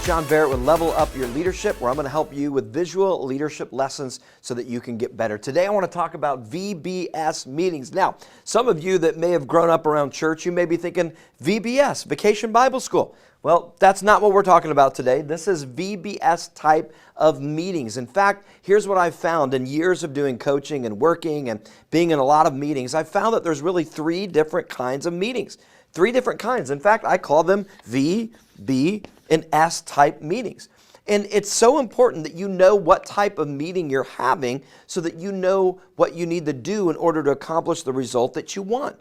John Barrett with Level Up Your Leadership, where I'm going to help you with visual leadership lessons so that you can get better. Today I want to talk about VBS meetings. Now, some of you that may have grown up around church, you may be thinking VBS, Vacation Bible School. Well, that's not what we're talking about today. This is VBS type of meetings. In fact, here's what I've found in years of doing coaching and working and being in a lot of meetings. I've found that there's really three different kinds of meetings. Three different kinds. In fact, I call them V, B, and S type meetings. And it's so important that you know what type of meeting you're having so that you know what you need to do in order to accomplish the result that you want.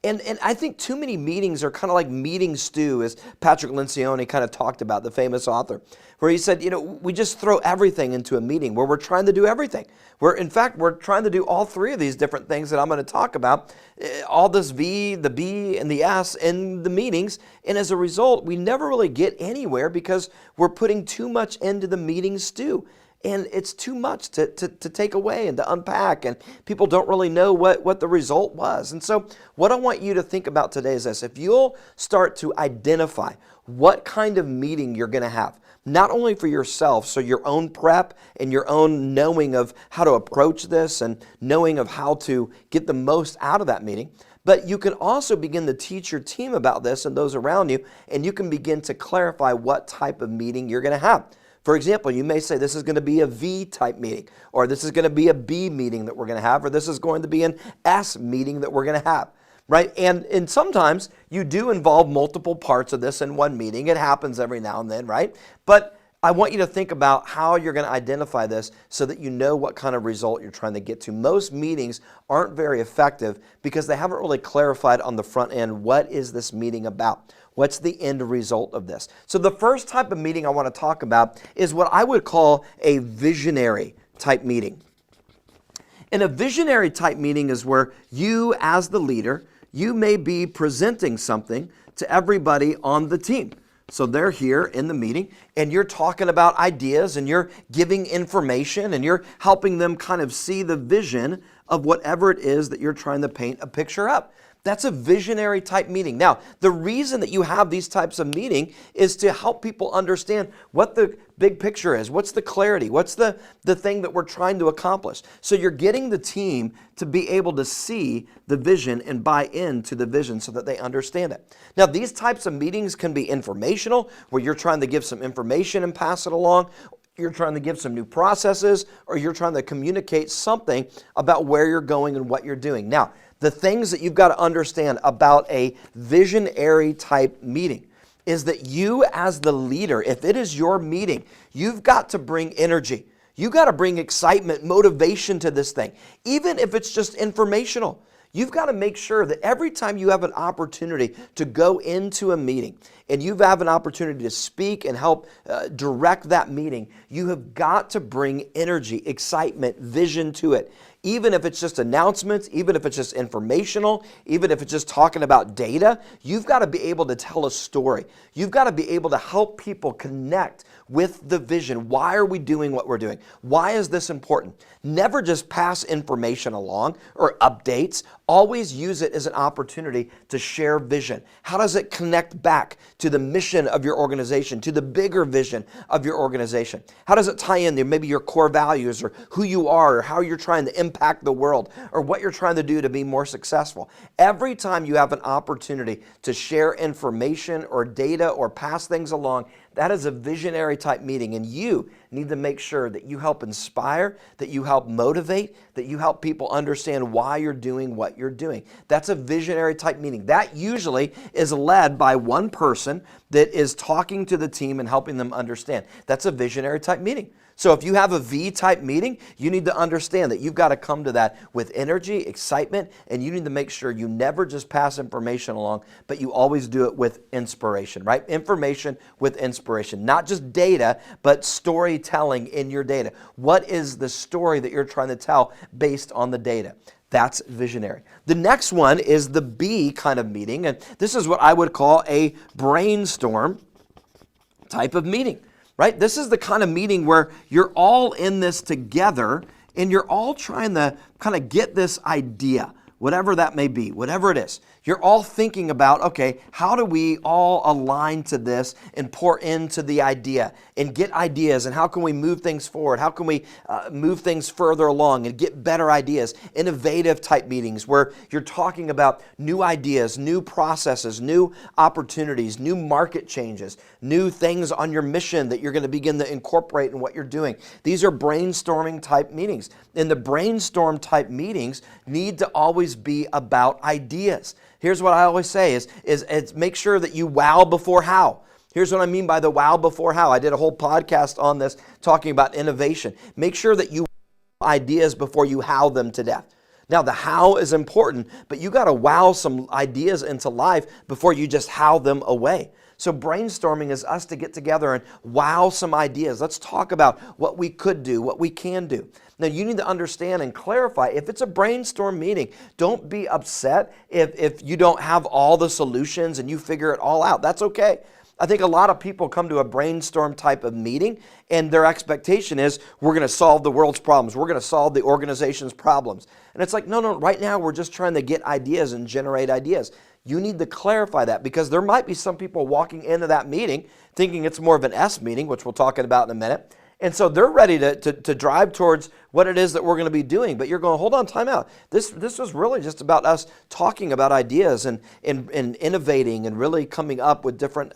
And I think too many meetings are kind of like meeting stew, as Patrick Lencioni kind of talked about, the famous author, where he said, we just throw everything into a meeting where we're trying to do everything. In fact, we're trying to do all three of these different things that I'm going to talk about, all this V, the B, and the S in the meetings. And as a result, we never really get anywhere because we're putting too much into the meeting stew. And it's too much to take away and to unpack, and people don't really know what the result was. And so what I want you to think about today is this. If you'll start to identify what kind of meeting you're going to have, not only for yourself, so your own prep and your own knowing of how to approach this and knowing of how to get the most out of that meeting, but you can also begin to teach your team about this and those around you, and you can begin to clarify what type of meeting you're going to have. For example, you may say this is going to be a V type meeting, or this is going to be a B meeting that we're going to have, or this is going to be an S meeting that we're going to have, right? And sometimes you do involve multiple parts of this in one meeting. It happens every now and then, right? But I want you to think about how you're going to identify this so that you know what kind of result you're trying to get to. Most meetings aren't very effective because they haven't really clarified on the front end, what is this meeting about? What's the end result of this? So the first type of meeting I want to talk about is what I would call a visionary type meeting. And a visionary type meeting is where you, as the leader, you may be presenting something to everybody on the team. So they're here in the meeting and you're talking about ideas and you're giving information and you're helping them kind of see the vision of whatever it is that you're trying to paint a picture of. That's a visionary type meeting. Now, the reason that you have these types of meeting is to help people understand what the big picture is, what's the clarity, what's the thing that we're trying to accomplish. So you're getting the team to be able to see the vision and buy into the vision so that they understand it. Now, these types of meetings can be informational, where you're trying to give some information and pass it along. You're trying to give some new processes, or you're trying to communicate something about where you're going and what you're doing. Now, the things that you've got to understand about a visionary type meeting is that you as the leader, if it is your meeting, you've got to bring energy. You've got to bring excitement, motivation to this thing, even if it's just informational. You've got to make sure that every time you have an opportunity to go into a meeting and you have an opportunity to speak and help direct that meeting, you have got to bring energy, excitement, vision to it. Even if it's just announcements, even if it's just informational, even if it's just talking about data, you've got to be able to tell a story. You've got to be able to help people connect with the vision. Why are we doing what we're doing? Why is this important? Never just pass information along or updates. Always use it as an opportunity to share vision. How does it connect back to the mission of your organization, to the bigger vision of your organization? How does it tie in to maybe your core values or who you are or how you're trying to impact the world or what you're trying to do to be more successful? Every time you have an opportunity to share information or data or pass things along, that is a visionary type meeting, and you need to make sure that you help inspire, that you help motivate, that you help people understand why you're doing what you're doing. That's a visionary type meeting. That usually is led by one person that is talking to the team and helping them understand. That's a visionary type meeting. So if you have a V type meeting, you need to understand that you've got to come to that with energy, excitement, and you need to make sure you never just pass information along, but you always do it with inspiration, right? Information with inspiration, not just data, but storytelling in your data. What is the story that you're trying to tell based on the data? That's visionary. The next one is the B kind of meeting, and this is what I would call a brainstorm type of meeting. Right? This is the kind of meeting where you're all in this together and you're all trying to kind of get this idea. whatever that may be, whatever it is, you're all thinking about, okay, how do we all align to this and pour into the idea and get ideas, and how can we move things forward? How can we move things further along and get better ideas? Innovative type meetings where you're talking about new ideas, new processes, new opportunities, new market changes, new things on your mission that you're going to begin to incorporate in what you're doing. These are brainstorming type meetings. And the brainstorm type meetings need to always be about ideas. Here's what I always say is make sure that you wow before how. Here's what I mean by the wow before how. I did a whole podcast on this talking about innovation. Make sure that you wow ideas before you how them to death. Now, the how is important, but you got to wow some ideas into life before you just how them away. So brainstorming is us to get together and wow some ideas. Let's talk about what we could do, what we can do. Now, you need to understand and clarify, if it's a brainstorm meeting, don't be upset if you don't have all the solutions and you figure it all out. That's okay. I think a lot of people come to a brainstorm type of meeting and their expectation is we're going to solve the world's problems. We're going to solve the organization's problems. And it's like, no, right now we're just trying to get ideas and generate ideas. You need to clarify that, because there might be some people walking into that meeting thinking it's more of an S meeting, which we'll talk about in a minute. And so they're ready to drive towards what it is that we're going to be doing. But you're going, hold on, time out. This was really just about us talking about ideas and innovating and really coming up with different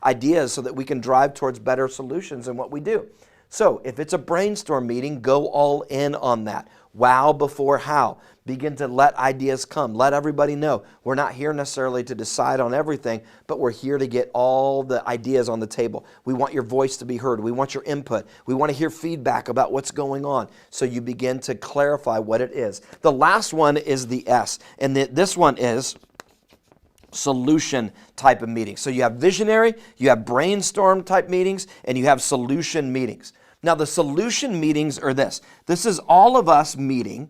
ideas so that we can drive towards better solutions in what we do. So if it's a brainstorm meeting, go all in on that. Wow before how. Begin to let ideas come. Let everybody know we're not here necessarily to decide on everything, but we're here to get all the ideas on the table. We want your voice to be heard. We want your input. We want to hear feedback about what's going on. So you begin to clarify what it is. The last one is the S, and this one is solution type of meeting. So you have visionary, you have brainstorm type meetings, and you have solution meetings. Now the solution meetings are this. This is all of us meeting,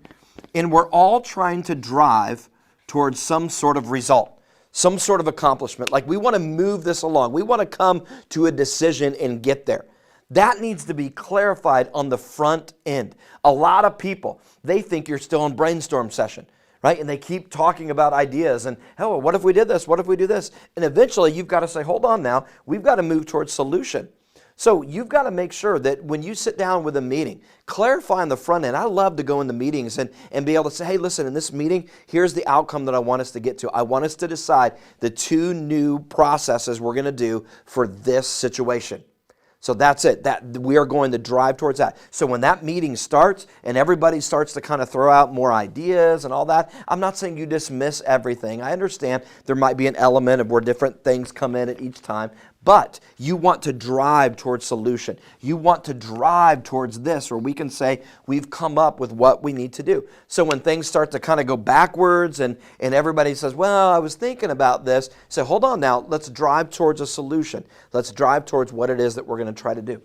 and we're all trying to drive towards some sort of result, some sort of accomplishment. Like we want to move this along. We want to come to a decision and get there. That needs to be clarified on the front end. A lot of people, they think you're still in brainstorm session, right? And they keep talking about ideas and, oh, what if we did this? What if we do this? And eventually you've got to say, hold on now, we've got to move towards solution. So you've got to make sure that when you sit down with a meeting, clarify on the front end. I love to go into meetings and be able to say, hey, listen, in this meeting, here's the outcome that I want us to get to. I want us to decide the 2 new processes we're going to do for this situation. So that's it. That we are going to drive towards that. So when that meeting starts and everybody starts to kind of throw out more ideas and all that, I'm not saying you dismiss everything. I understand there might be an element of where different things come in at each time, but you want to drive towards solution. You want to drive towards this, or we can say we've come up with what we need to do. So when things start to kind of go backwards and everybody says, well, I was thinking about this, say, hold on now, let's drive towards a solution. Let's drive towards what it is that we're going to try to do.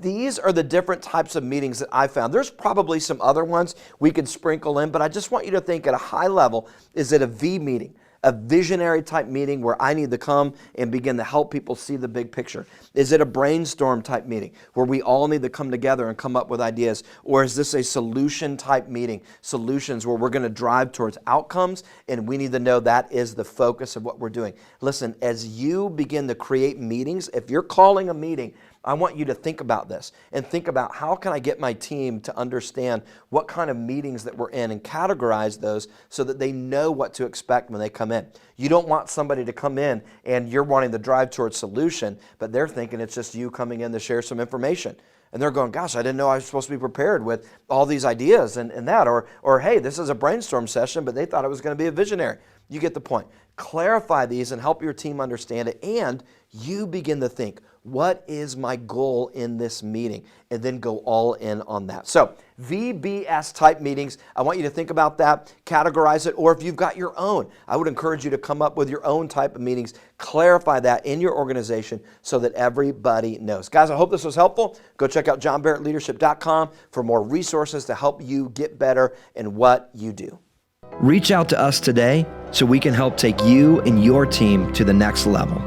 These are the different types of meetings that I found. There's probably some other ones we could sprinkle in, but I just want you to think at a high level, is it a V meeting? A visionary type meeting where I need to come and begin to help people see the big picture? Is it a brainstorm type meeting where we all need to come together and come up with ideas? Or is this a solution type meeting? Solutions where we're going to drive towards outcomes, and we need to know that is the focus of what we're doing. Listen, as you begin to create meetings, if you're calling a meeting, I want you to think about this and think about how can I get my team to understand what kind of meetings that we're in and categorize those so that they know what to expect when they come in. You don't want somebody to come in and you're wanting to drive towards solution, but they're thinking it's just you coming in to share some information. And they're going, gosh, I didn't know I was supposed to be prepared with all these ideas and that. Or hey, this is a brainstorm session, but they thought it was going to be a visionary. You get the point. Clarify these and help your team understand it. And you begin to think, what is my goal in this meeting? And then go all in on that. So VBS type meetings, I want you to think about that, categorize it, or if you've got your own, I would encourage you to come up with your own type of meetings, clarify that in your organization so that everybody knows. Guys, I hope this was helpful. Go check out johnbarrettleadership.com for more resources to help you get better in what you do. Reach out to us today so we can help take you and your team to the next level.